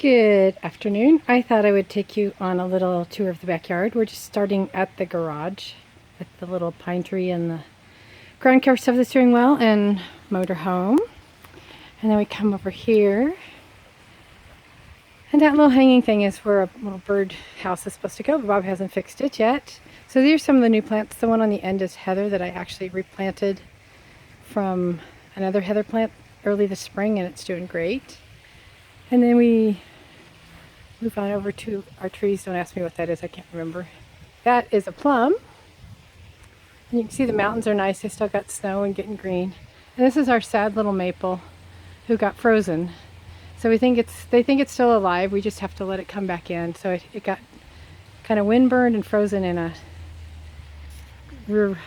Good afternoon. I thought I would take you on a little tour of the backyard. We're just starting at the garage with the little pine tree and the ground cover stuff that's doing well and motor home. And then we come over here. And that little hanging thing is where a little bird house is supposed to go, but Bob hasn't fixed it yet. So these are some of the new plants. The one on the end is heather that I actually replanted from another heather plant early this spring, and it's doing great. And then we move on over to our trees. Don't ask me what that is, I can't remember. That is a plum. And you can see the mountains are nice. They still got snow and getting green. And this is our sad little maple who got frozen. So they think it's still alive. We just have to let it come back in. So it got kind of windburned and frozen in a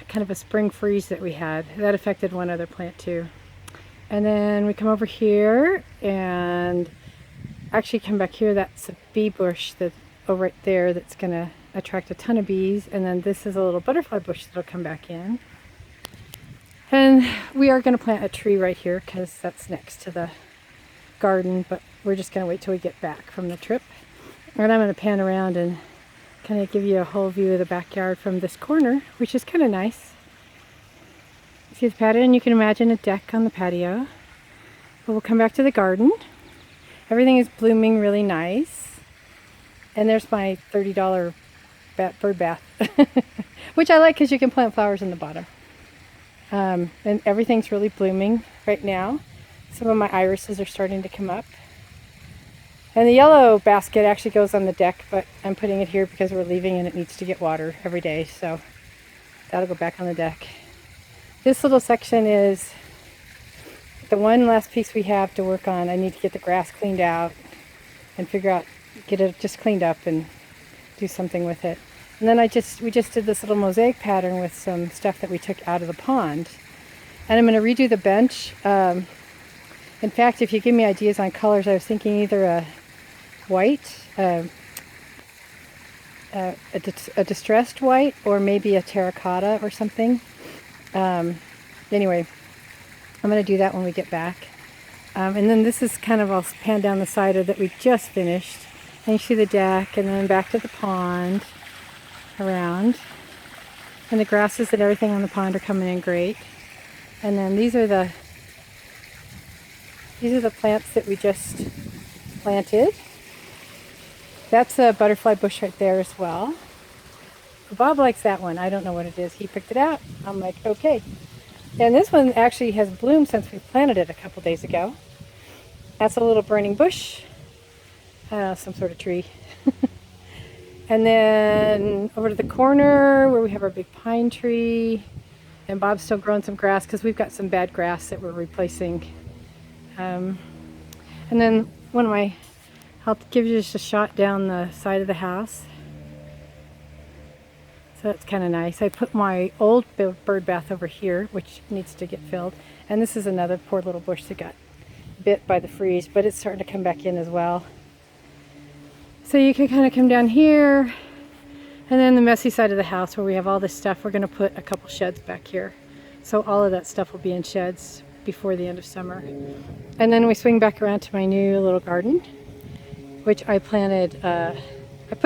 kind of a spring freeze that we had. That affected one other plant too. And then we come over here and actually come back here. That's a bee bush that's over right there that's going to attract a ton of bees. And then this is a little butterfly bush that'll come back in. And we are going to plant a tree right here because that's next to the garden, but we're just going to wait till we get back from the trip. And I'm going to pan around and kind of give you a whole view of the backyard from this corner, which is kind of nice. See the patio, and you can imagine a deck on the patio. But we'll come back to the garden. Everything is blooming really nice. And there's my $30 bird bath, which I like because you can plant flowers in the bottom. And everything's really blooming right now. Some of my irises are starting to come up. And the yellow basket actually goes on the deck, but I'm putting it here because we're leaving and it needs to get water every day. So that'll go back on the deck. This little section is the one last piece we have to work on. I need to get the grass cleaned out and figure out, get it just cleaned up and do something with it. And then we just did this little mosaic pattern with some stuff that we took out of the pond. And I'm going to redo the bench. In fact, if you give me ideas on colors, I was thinking either a white, a distressed white, or maybe a terracotta or something. Anyway, I'm going to do that when we get back. And then this is kind of, I'll pan down the side of that we just finished. And you see the deck, and then back to the pond, around. And the grasses and everything on the pond are coming in great. And then these are the plants that we just planted. That's a butterfly bush right there as well. Bob likes that one. I don't know what it is. He picked it out. I'm like, okay. And this one actually has bloomed since we planted it a couple days ago. That's a little burning bush. Some sort of tree. And then over to the corner where we have our big pine tree. And Bob's still growing some grass because we've got some bad grass that we're replacing. And then I'll give you just a shot down the side of the house. So that's kind of nice. I put my old bird bath over here, which needs to get filled. And this is another poor little bush that got bit by the freeze, but it's starting to come back in as well. So you can kind of come down here, and then the messy side of the house where we have all this stuff, we're going to put a couple sheds back here. So all of that stuff will be in sheds before the end of summer. And then we swing back around to my new little garden, which I planted. I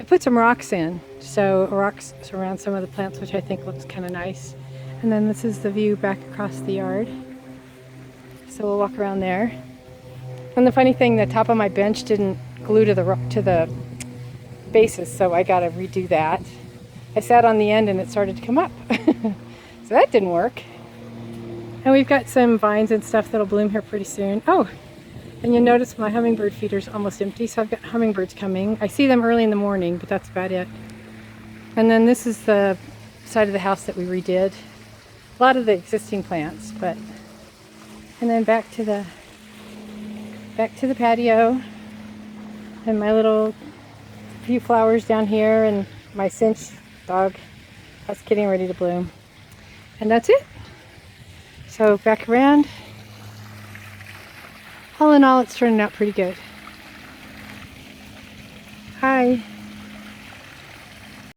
put some rocks in, so rocks surround some of the plants, which I think looks kind of nice. And then this is the view back across the yard. So we'll walk around there. And the funny thing, the top of my bench didn't glue to the bases, so I got to redo that. I sat on the end and it started to come up, so that didn't work. And we've got some vines and stuff that'll bloom here pretty soon. Oh, and you'll notice my hummingbird feeder's almost empty, so I've got hummingbirds coming. I see them early in the morning, but that's about it. And then this is the side of the house that we redid. A lot of the existing plants, but... And then back to the patio. And my little few flowers down here, and my cinch dog. That's getting ready to bloom. And that's it. So back around. All in all, it's turning out pretty good. Hi.